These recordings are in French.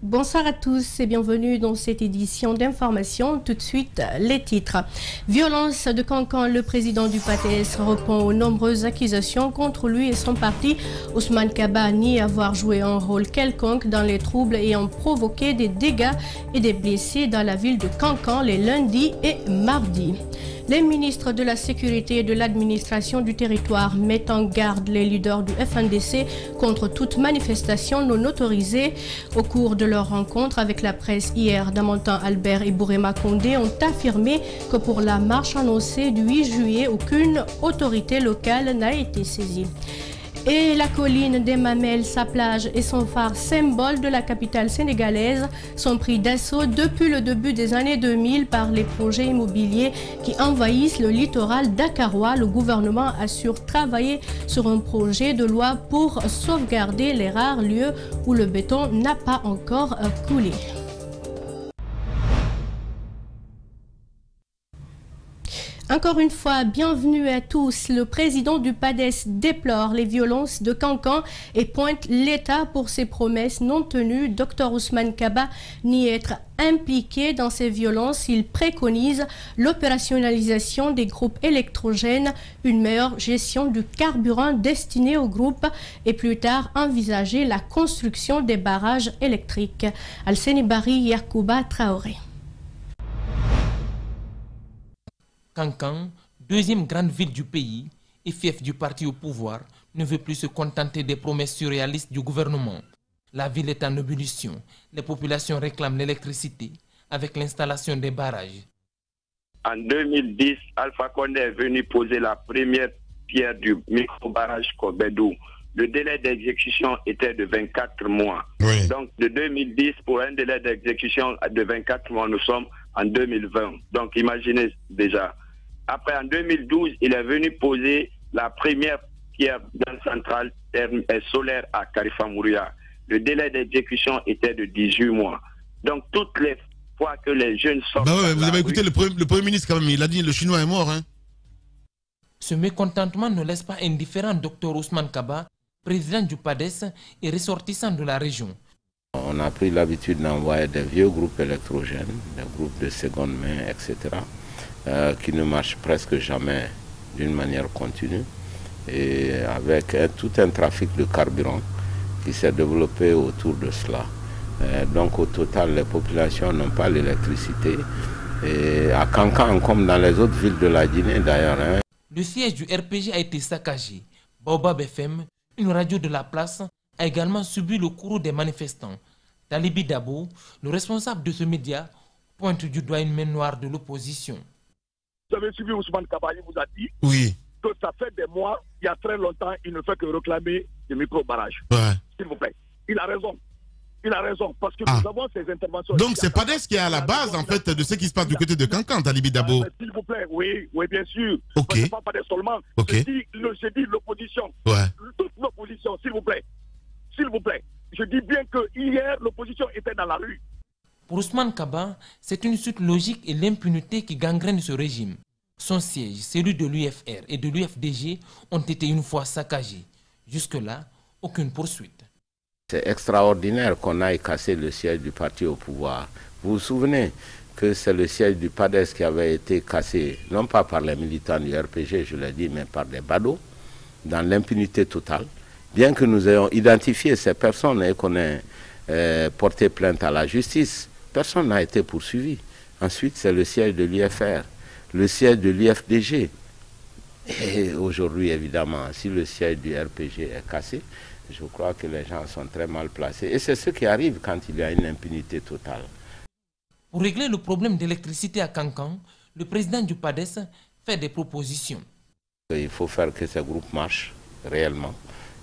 Bonsoir à tous et bienvenue dans cette édition d'information. Tout de suite, les titres. Violence de Cancan, le président du PADES répond aux nombreuses accusations contre lui et son parti. Ousmane Kaba nie avoir joué un rôle quelconque dans les troubles ayant provoqué des dégâts et des blessés dans la ville de Cancan les lundis et mardis. Les ministres de la Sécurité et de l'administration du territoire mettent en garde les leaders du FNDC contre toute manifestation non autorisée. Au cours de leur rencontre avec la presse hier, Damantan Albert et Bourema Condé ont affirmé que pour la marche annoncée du 8 juillet, aucune autorité locale n'a été saisie. Et la colline des Mamelles, sa plage et son phare, symbole de la capitale sénégalaise, sont pris d'assaut depuis le début des années 2000 par les projets immobiliers qui envahissent le littoral dakarois. Le gouvernement assure travailler sur un projet de loi pour sauvegarder les rares lieux où le béton n'a pas encore coulé. Encore une fois, bienvenue à tous. Le président du PADES déplore les violences de Cancan et pointe l'État pour ses promesses non tenues. Dr Ousmane Kaba nie être impliqué dans ces violences. Il préconise l'opérationnalisation des groupes électrogènes, une meilleure gestion du carburant destiné aux groupes et plus tard envisager la construction des barrages électriques. Alseni Bari Yakouba Traoré. Cancan, deuxième grande ville du pays et fief du parti au pouvoir, ne veut plus se contenter des promesses surréalistes du gouvernement. La ville est en ébullition. Les populations réclament l'électricité avec l'installation des barrages. En 2010, Alpha Condé est venu poser la première pierre du micro-barrage Kobedou. Le délai d'exécution était de 24 mois. Oui. Donc de 2010, pour un délai d'exécution de 24 mois, nous sommes en 2020. Donc imaginez déjà. Après, en 2012, il est venu poser la première pierre d'une centrale solaire à Karifamouria. Le délai d'exécution était de 18 mois. Donc, toutes les fois que les jeunes sortent... vous avez écouté le Premier ministre quand même, il a dit le Chinois est mort. Hein. Ce mécontentement ne laisse pas indifférent Dr Ousmane Kaba, président du PADES et ressortissant de la région. On a pris l'habitude d'envoyer des vieux groupes électrogènes, des groupes de seconde main, etc., qui ne marchent presque jamais d'une manière continue, et avec tout un trafic de carburant qui s'est développé autour de cela. Donc au total, les populations n'ont pas l'électricité. Et à Cancan, comme dans les autres villes de la Guinée d'ailleurs. Hein. Le siège du RPG a été saccagé. Baobab FM, une radio de la place, a également subi le courroux des manifestants. Talibi Dabo, le responsable de ce média, pointe du doigt une main noire de l'opposition. Vous avez suivi Ousmane Kaba, il vous a dit que ça fait des mois, il y a très longtemps, il ne fait que réclamer des micro-barrages. Ouais. S'il vous plaît. Il a raison. Il a raison, parce que nous avons ces interventions. Donc c'est PADES qui est à la base en fait de ce qui se passe du côté de Cancan, Talibi Dabo. S'il vous plaît, oui, bien sûr. Ok. C'est pas PADES seulement. Okay. Je dis l'opposition. Ouais. Toute l'opposition, s'il vous plaît. S'il vous plaît. Je dis bien que hier, l'opposition était dans la rue. Pour Ousmane Kaba, c'est une suite logique et l'impunité qui gangrène ce régime. Son siège, celui de l'UFR et de l'UFDG, ont été une fois saccagés. Jusque-là, aucune poursuite. C'est extraordinaire qu'on aille casser le siège du parti au pouvoir. Vous vous souvenez que c'est le siège du PADES qui avait été cassé, non pas par les militants du RPG, je l'ai dit, mais par des badauds, dans l'impunité totale. Bien que nous ayons identifié ces personnes et qu'on ait porté plainte à la justice, personne n'a été poursuivi. Ensuite, c'est le siège de l'UFR, le siège de l'UFDG. Et aujourd'hui, évidemment, si le siège du RPG est cassé, je crois que les gens sont très mal placés. Et c'est ce qui arrive quand il y a une impunité totale. Pour régler le problème d'électricité à Cancan, le président du PADES fait des propositions. Il faut faire que ces groupes marchent réellement.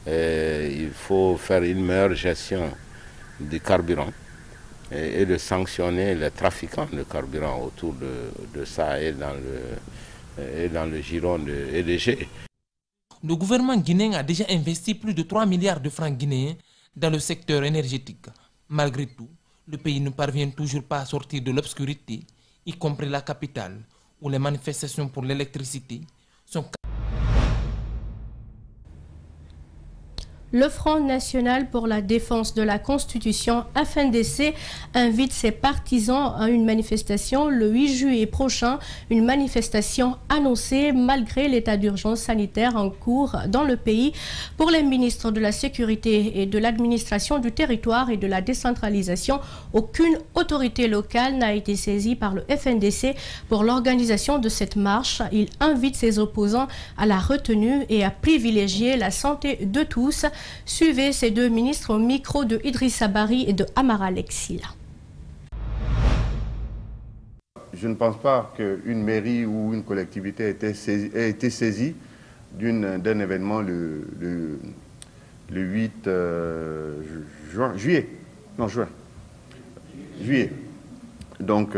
Il faut faire une meilleure gestion du carburant et de sanctionner les trafiquants de carburant autour de ça et dans le giron de EDG. Le gouvernement guinéen a déjà investi plus de 3 milliards de francs guinéens dans le secteur énergétique. Malgré tout, le pays ne parvient toujours pas à sortir de l'obscurité, y compris la capitale, où les manifestations pour l'électricité sont... Le Front national pour la défense de la Constitution, FNDC, invite ses partisans à une manifestation le 8 juillet prochain. Une manifestation annoncée malgré l'état d'urgence sanitaire en cours dans le pays. Pour les ministres de la Sécurité et de l'administration du territoire et de la décentralisation, aucune autorité locale n'a été saisie par le FNDC pour l'organisation de cette marche. Il invite ses opposants à la retenue et à privilégier la santé de tous. Suivez ces deux ministres au micro de Idrissa Bari et de Amara Lexila. Je ne pense pas qu'une mairie ou une collectivité ait été saisie d'un événement le 8 juillet. Donc,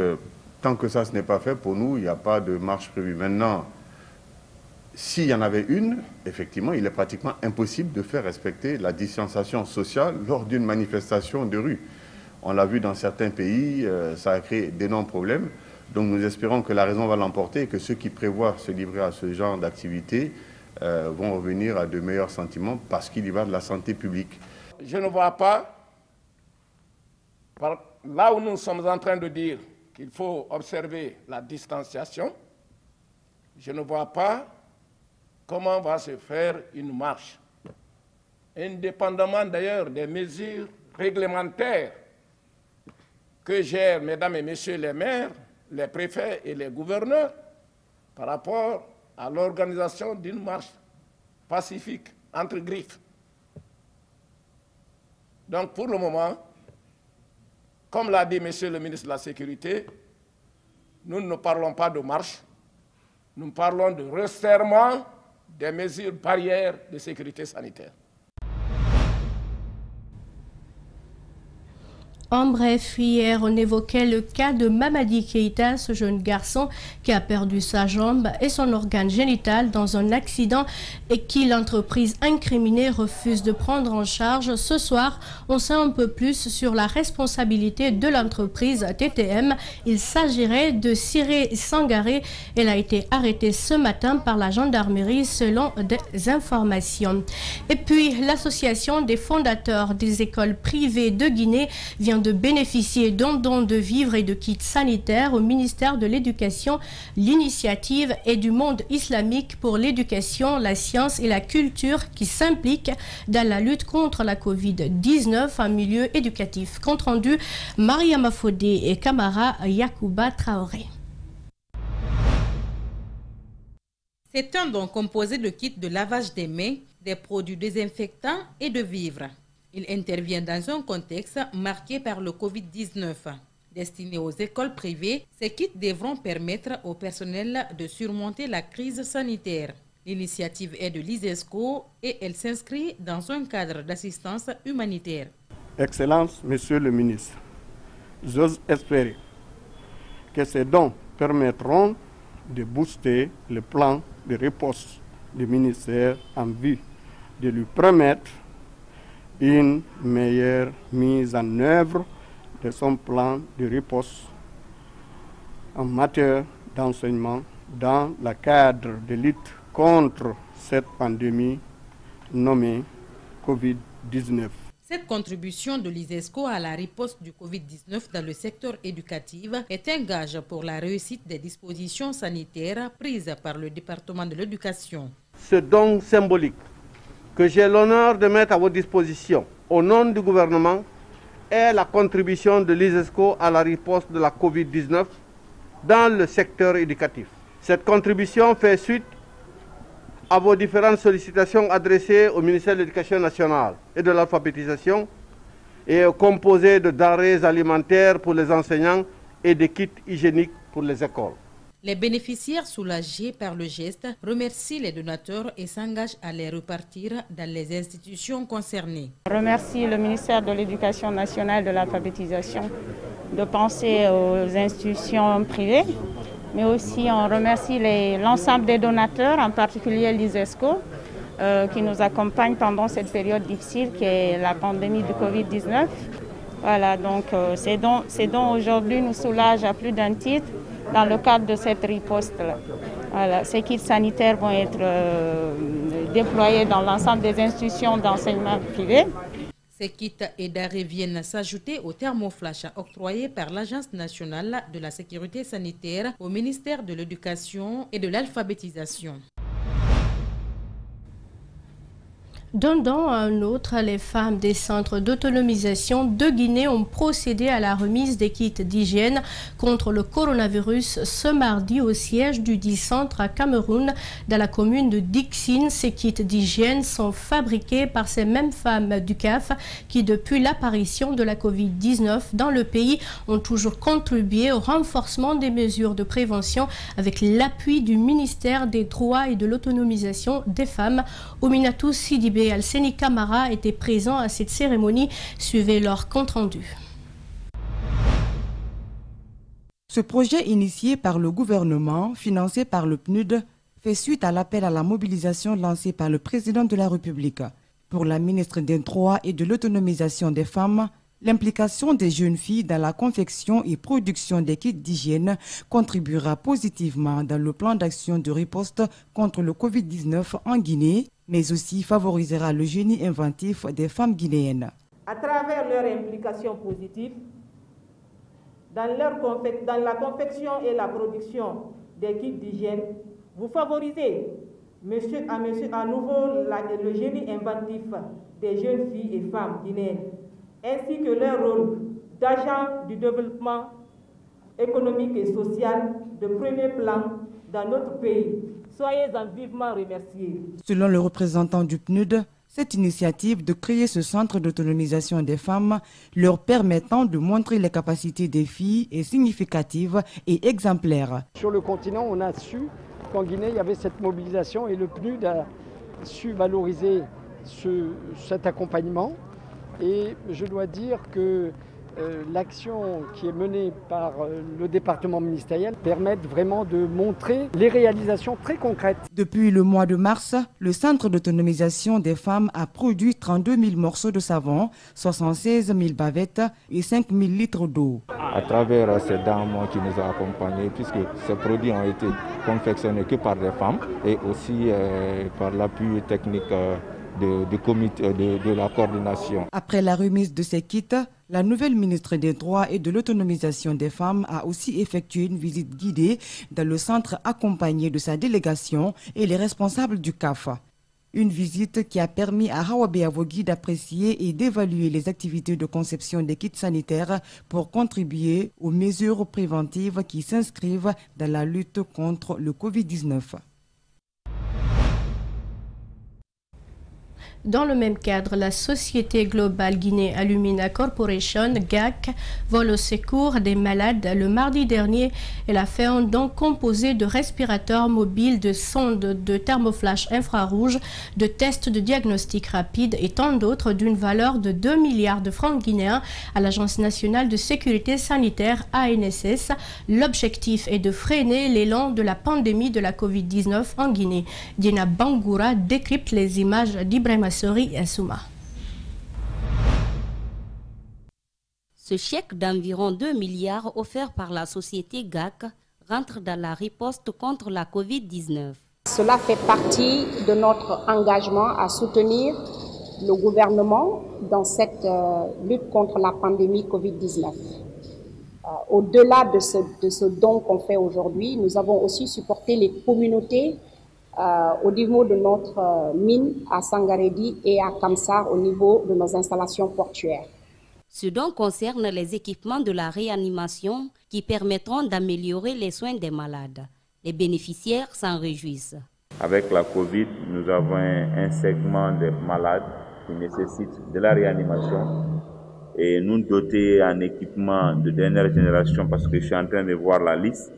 tant que ça, ce n'est pas fait, pour nous, il n'y a pas de marche prévue. Maintenant, s'il y en avait une, effectivement, il est pratiquement impossible de faire respecter la distanciation sociale lors d'une manifestation de rue. On l'a vu dans certains pays, ça a créé d'énormes problèmes. Donc nous espérons que la raison va l'emporter et que ceux qui prévoient se livrer à ce genre d'activité vont revenir à de meilleurs sentiments parce qu'il y va de la santé publique. Je ne vois pas, là où nous sommes en train de dire qu'il faut observer la distanciation, je ne vois pas comment va se faire une marche, indépendamment d'ailleurs des mesures réglementaires que gèrent, mesdames et messieurs les maires, les préfets et les gouverneurs, par rapport à l'organisation d'une marche pacifique entre griffes. Donc pour le moment, comme l'a dit monsieur le ministre de la Sécurité, nous ne parlons pas de marche, nous parlons de resserrement des mesures barrières de sécurité sanitaire. En bref, hier, on évoquait le cas de Mamadi Keïta, ce jeune garçon qui a perdu sa jambe et son organe génital dans un accident et qui l'entreprise incriminée refuse de prendre en charge. Ce soir, on sait un peu plus sur la responsabilité de l'entreprise TTM. Il s'agirait de Siré Sangaré. Elle a été arrêtée ce matin par la gendarmerie selon des informations. Et puis, l'association des fondateurs des écoles privées de Guinée vient de bénéficier d'un don de vivres et de kits sanitaires au ministère de l'Éducation. L'initiative est du monde islamique pour l'éducation, la science et la culture qui s'implique dans la lutte contre la Covid-19 en milieu éducatif. Compte rendu, Mariama Fodé et Kamara Yakouba Traoré. C'est un don composé de kits de lavage des mains, des produits désinfectants et de vivres. Il intervient dans un contexte marqué par le Covid-19. Destinés aux écoles privées, ces kits devront permettre au personnel de surmonter la crise sanitaire. L'initiative est de l'ISESCO et elle s'inscrit dans un cadre d'assistance humanitaire. Excellence, Monsieur le ministre, j'ose espérer que ces dons permettront de booster le plan de riposte du ministère en vue de lui permettre une meilleure mise en œuvre de son plan de riposte en matière d'enseignement dans le cadre de lutte contre cette pandémie nommée Covid-19. Cette contribution de l'ISESCO à la riposte du Covid-19 dans le secteur éducatif est un gage pour la réussite des dispositions sanitaires prises par le département de l'éducation. Ce don symbolique que j'ai l'honneur de mettre à votre disposition au nom du gouvernement est la contribution de l'ISESCO à la riposte de la Covid-19 dans le secteur éducatif. Cette contribution fait suite à vos différentes sollicitations adressées au ministère de l'Éducation nationale et de l'alphabétisation et composée de denrées alimentaires pour les enseignants et de kits hygiéniques pour les écoles. Les bénéficiaires soulagés par le geste remercient les donateurs et s'engagent à les repartir dans les institutions concernées. Je remercie le ministère de l'Éducation nationale et de l'alphabétisation de penser aux institutions privées, mais aussi on remercie l'ensemble des donateurs, en particulier l'ISESCO, qui nous accompagne pendant cette période difficile qui est la pandémie du Covid-19. Voilà, donc ces dons aujourd'hui nous soulagent à plus d'un titre dans le cadre de cette riposte-là. Voilà, ces kits sanitaires vont être déployés dans l'ensemble des institutions d'enseignement privé. Ces kits et denrées viennent s'ajouter aux thermoflash octroyés par l'Agence nationale de la sécurité sanitaire au ministère de l'Éducation et de l'Alphabétisation. D'un don à un autre, les femmes des centres d'autonomisation de Guinée ont procédé à la remise des kits d'hygiène contre le coronavirus ce mardi au siège du dit centre à Cameroun, dans la commune de Dixine. Ces kits d'hygiène sont fabriqués par ces mêmes femmes du CAF qui, depuis l'apparition de la Covid-19 dans le pays, ont toujours contribué au renforcement des mesures de prévention avec l'appui du ministère des Droits et de l'Autonomisation des femmes. Ouminatou Sidibé et Alseni Camara étaient présents à cette cérémonie. Suivez leur compte-rendu. Ce projet initié par le gouvernement, financé par le PNUD, fait suite à l'appel à la mobilisation lancé par le président de la République. Pour la ministre des Droits et de l'Autonomisation des femmes, l'implication des jeunes filles dans la confection et production des kits d'hygiène contribuera positivement dans le plan d'action de riposte contre le Covid-19 en Guinée, mais aussi favorisera le génie inventif des femmes guinéennes. À travers leur implication positive, dans la confection et la production des kits d'hygiène, vous favorisez à nouveau le génie inventif des jeunes filles et femmes guinéennes, ainsi que leur rôle d'agent du développement économique et social de premier plan dans notre pays. Soyez-en vivement remerciés. Selon le représentant du PNUD, cette initiative de créer ce centre d'autonomisation des femmes leur permettant de montrer les capacités des filles est significative et exemplaire. Sur le continent, on a su qu'en Guinée, il y avait cette mobilisation et le PNUD a su valoriser cet accompagnement. Et je dois dire que l'action qui est menée par le département ministériel permet vraiment de montrer les réalisations très concrètes. Depuis le mois de mars, le Centre d'autonomisation des femmes a produit 32 000 morceaux de savon, 76 000 bavettes et 5 000 litres d'eau. À travers ces dames qui nous ont accompagnés, puisque ces produits ont été confectionnés que par des femmes et aussi par l'appui technique de la coordination. Après la remise de ces kits, la nouvelle ministre des Droits et de l'Autonomisation des femmes a aussi effectué une visite guidée dans le centre accompagnée de sa délégation et les responsables du CAF. Une visite qui a permis à Hawabe Avogui d'apprécier et d'évaluer les activités de conception des kits sanitaires pour contribuer aux mesures préventives qui s'inscrivent dans la lutte contre le Covid-19. Dans le même cadre, la Société Globale Guinée Alumina Corporation, GAC, vole au secours des malades. Le mardi dernier, elle a fait un don composé de respirateurs mobiles, de sondes de thermoflash infrarouge, de tests de diagnostic rapide et tant d'autres d'une valeur de 2 milliards de francs guinéens à l'Agence nationale de sécurité sanitaire ANSS. L'objectif est de freiner l'élan de la pandémie de la Covid-19 en Guinée. Dina Bangoura décrypte les images d'Ibrahima Sori et Souma. Ce chèque d'environ 2 milliards offert par la société GAC rentre dans la riposte contre la Covid-19. Cela fait partie de notre engagement à soutenir le gouvernement dans cette lutte contre la pandémie Covid-19. Au-delà de ce don qu'on fait aujourd'hui, nous avons aussi supporté les communautés au niveau de notre mine à Sangaredi et à Kamsar au niveau de nos installations portuaires. Ce don concerne les équipements de la réanimation qui permettront d'améliorer les soins des malades. Les bénéficiaires s'en réjouissent. Avec la Covid, nous avons un segment de malades qui nécessitent de la réanimation et nous doter en équipement de dernière génération parce que je suis en train de voir la liste.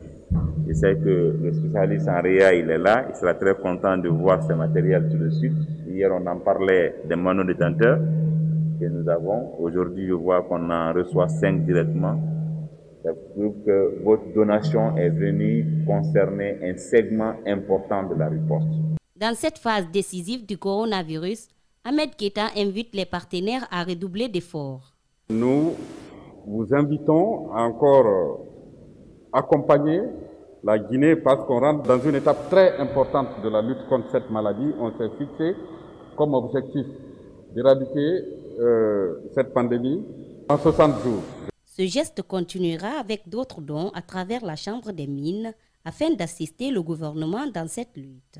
Je sais que le spécialiste en réa, il est là, il sera très content de voir ce matériel tout de suite. Hier, on en parlait des monodétenteurs que nous avons. Aujourd'hui, je vois qu'on en reçoit 5 directement. Ça prouve que votre donation est venue concerner un segment important de la riposte. Dans cette phase décisive du coronavirus, Ahmed Keita invite les partenaires à redoubler d'efforts. Nous vous invitons à encore accompagner la Guinée, parce qu'on rentre dans une étape très importante de la lutte contre cette maladie. On s'est fixé comme objectif d'éradiquer cette pandémie en 60 jours. Ce geste continuera avec d'autres dons à travers la Chambre des mines afin d'assister le gouvernement dans cette lutte.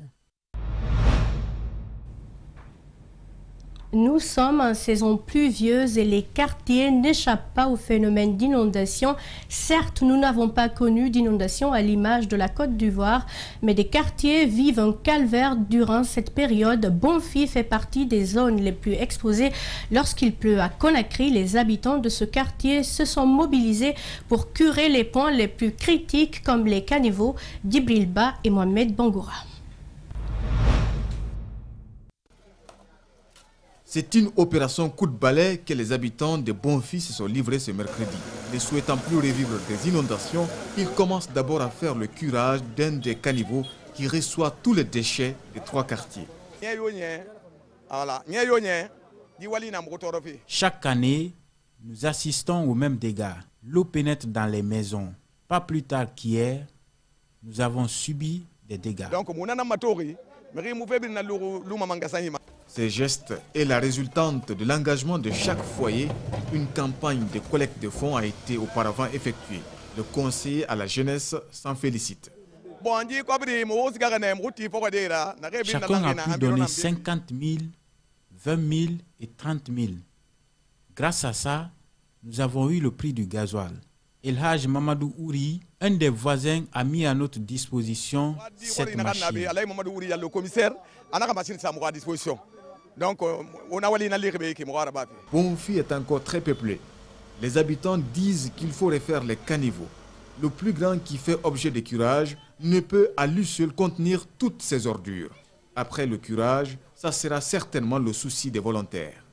Nous sommes en saison pluvieuse et les quartiers n'échappent pas au phénomène d'inondation. Certes, nous n'avons pas connu d'inondation à l'image de la Côte d'Ivoire, mais des quartiers vivent un calvaire durant cette période. Bonfi fait partie des zones les plus exposées. Lorsqu'il pleut à Conakry, les habitants de ce quartier se sont mobilisés pour curer les points les plus critiques comme les caniveaux. Djibril Ba et Mohamed Bangoura. C'est une opération coup de balai que les habitants de Bonfi se sont livrés ce mercredi. Ne souhaitant plus revivre des inondations, ils commencent d'abord à faire le curage d'un des caniveaux qui reçoit tous les déchets des 3 quartiers. Chaque année, nous assistons aux mêmes dégâts. L'eau pénètre dans les maisons. Pas plus tard qu'hier, nous avons subi des dégâts. Ces gestes est la résultante de l'engagement de chaque foyer. Une campagne de collecte de fonds a été auparavant effectuée. Le conseiller à la jeunesse s'en félicite. Chacun a pu donner 50 000, 20 000 et 30 000. Grâce à ça, nous avons eu le prix du gasoil. El Haj Mamadou Ouri, un des voisins, a mis à notre disposition cette machine. Bonfi est encore très peuplé. Les habitants disent qu'il faut refaire les caniveaux. Le plus grand qui fait objet de curage ne peut à lui seul contenir toutes ces ordures. Après le curage, ça sera certainement le souci des volontaires.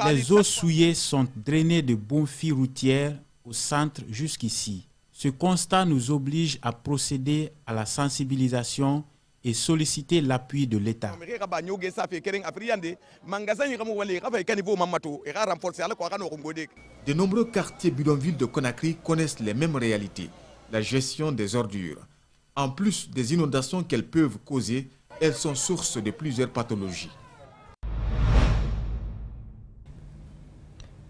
Les eaux souillées sont drainées de Bonfi routière au centre jusqu'ici. Ce constat nous oblige à procéder à la sensibilisation et solliciter l'appui de l'État. De nombreux quartiers bidonvilles de Conakry connaissent les mêmes réalités, la gestion des ordures. En plus des inondations qu'elles peuvent causer, elles sont source de plusieurs pathologies.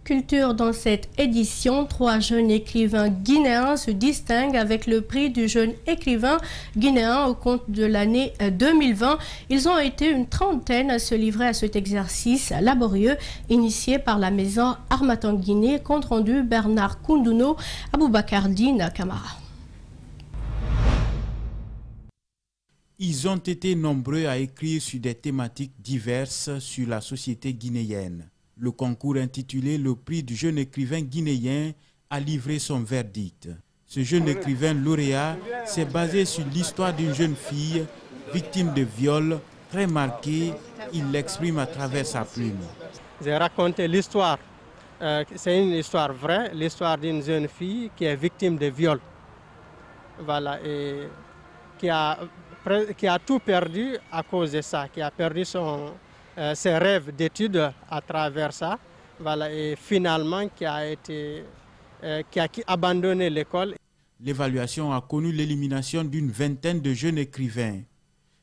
Culture dans cette édition, 3 jeunes écrivains guinéens se distinguent avec le prix du jeune écrivain guinéen au compte de l'année 2020. Ils ont été une trentaine à se livrer à cet exercice laborieux initié par la maison Harmattan Guinée, compte rendu Bernard Koundouno, Aboubakar Dine Camara. Ils ont été nombreux à écrire sur des thématiques diverses sur la société guinéenne. Le concours intitulé « Le prix du jeune écrivain guinéen » a livré son verdict. Ce jeune écrivain lauréat s'est basé sur l'histoire d'une jeune fille victime de viol très marquée. Il l'exprime à travers sa plume. J'ai raconté l'histoire, c'est une histoire vraie, l'histoire d'une jeune fille qui est victime de viol. Voilà, et qui a tout perdu à cause de ça, qui a perdu ses rêves d'études à travers ça, voilà, et finalement qui a abandonné l'école. L'évaluation a connu l'élimination d'une vingtaine de jeunes écrivains.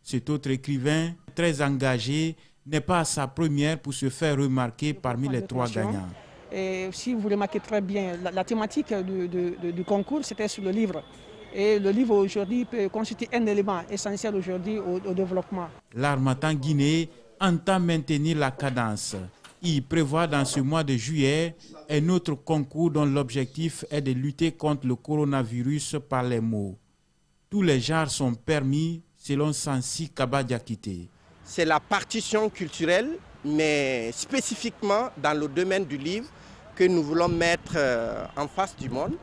Cet autre écrivain, très engagé, n'est pas à sa première pour se faire remarquer parmi les 3 gagnants. Et si vous remarquez très bien, la thématique du concours, c'était sur le livre. Et le livre aujourd'hui peut constituer un élément essentiel aujourd'hui au développement. L'Harmattan Guinée entend maintenir la cadence. Il prévoit dans ce mois de juillet un autre concours dont l'objectif est de lutter contre le coronavirus par les mots. Tous les genres sont permis selon Sansi Kaba Diakité. C'est la partition culturelle, mais spécifiquement dans le domaine du livre que nous voulons mettre en face du monde,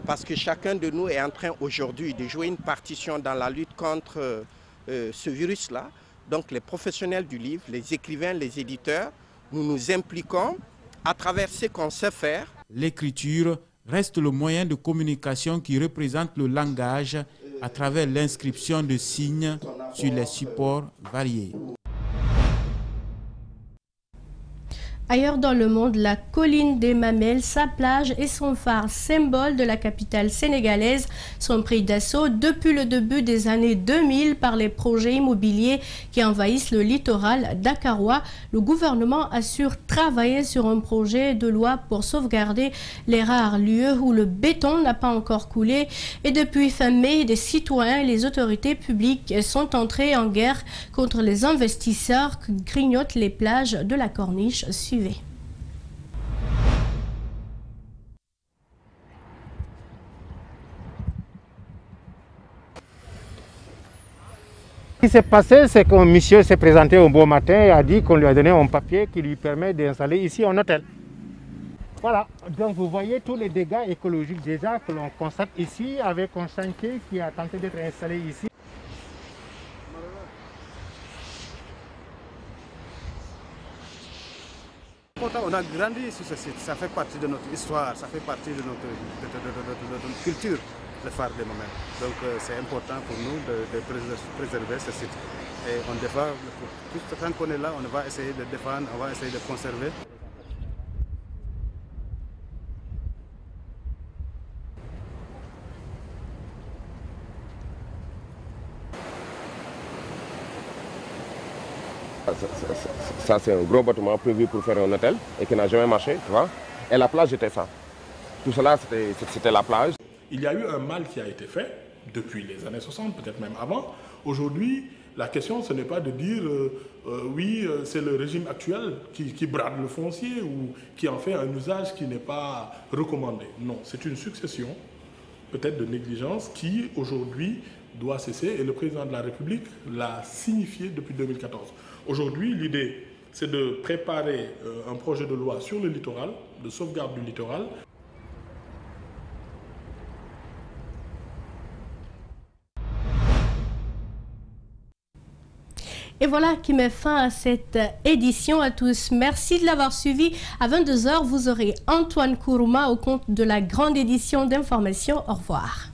parce que chacun de nous est en train aujourd'hui de jouer une partition dans la lutte contre ce virus-là. Donc les professionnels du livre, les écrivains, les éditeurs, nous nous impliquons à travers ce qu'on sait faire. L'écriture reste le moyen de communication qui représente le langage à travers l'inscription de signes sur les supports variés. Ailleurs dans le monde, la colline des Mamelles, sa plage et son phare, symbole de la capitale sénégalaise, sont pris d'assaut depuis le début des années 2000 par les projets immobiliers qui envahissent le littoral dakarois. Le gouvernement assure travailler sur un projet de loi pour sauvegarder les rares lieux où le béton n'a pas encore coulé. Et depuis fin mai, des citoyens et les autorités publiques sont entrés en guerre contre les investisseurs qui grignotent les plages de la Corniche. Suivez. Ce qui s'est passé, c'est qu'un monsieur s'est présenté un beau matin et a dit qu'on lui a donné un papier qui lui permet d'installer ici un hôtel. Voilà, donc vous voyez tous les dégâts écologiques déjà que l'on constate ici avec un chantier qui a tenté d'être installé ici. On a grandi sur ce site, ça fait partie de notre histoire, ça fait partie de notre culture, le phare des Mamelles. Donc c'est important pour nous de préserver ce site. Et on défend, tant qu'on est là, on va essayer de défendre, on va essayer de conserver. Ça, c'est un gros bâtiment prévu pour faire un hôtel et qui n'a jamais marché, tu vois. Et la plage était ça. Tout cela, c'était la plage. Il y a eu un mal qui a été fait depuis les années 60, peut-être même avant. Aujourd'hui, la question, ce n'est pas de dire oui, c'est le régime actuel qui brade le foncier ou qui en fait un usage qui n'est pas recommandé. Non, c'est une succession peut-être de négligence qui, aujourd'hui, doit cesser et le président de la République l'a signifié depuis 2014. Aujourd'hui, l'idée, c'est de préparer un projet de loi sur le littoral, de sauvegarde du littoral. Et voilà qui met fin à cette édition à tous. Merci de l'avoir suivi. À 22 h, vous aurez Antoine Kourouma au compte de la grande édition d'information. Au revoir.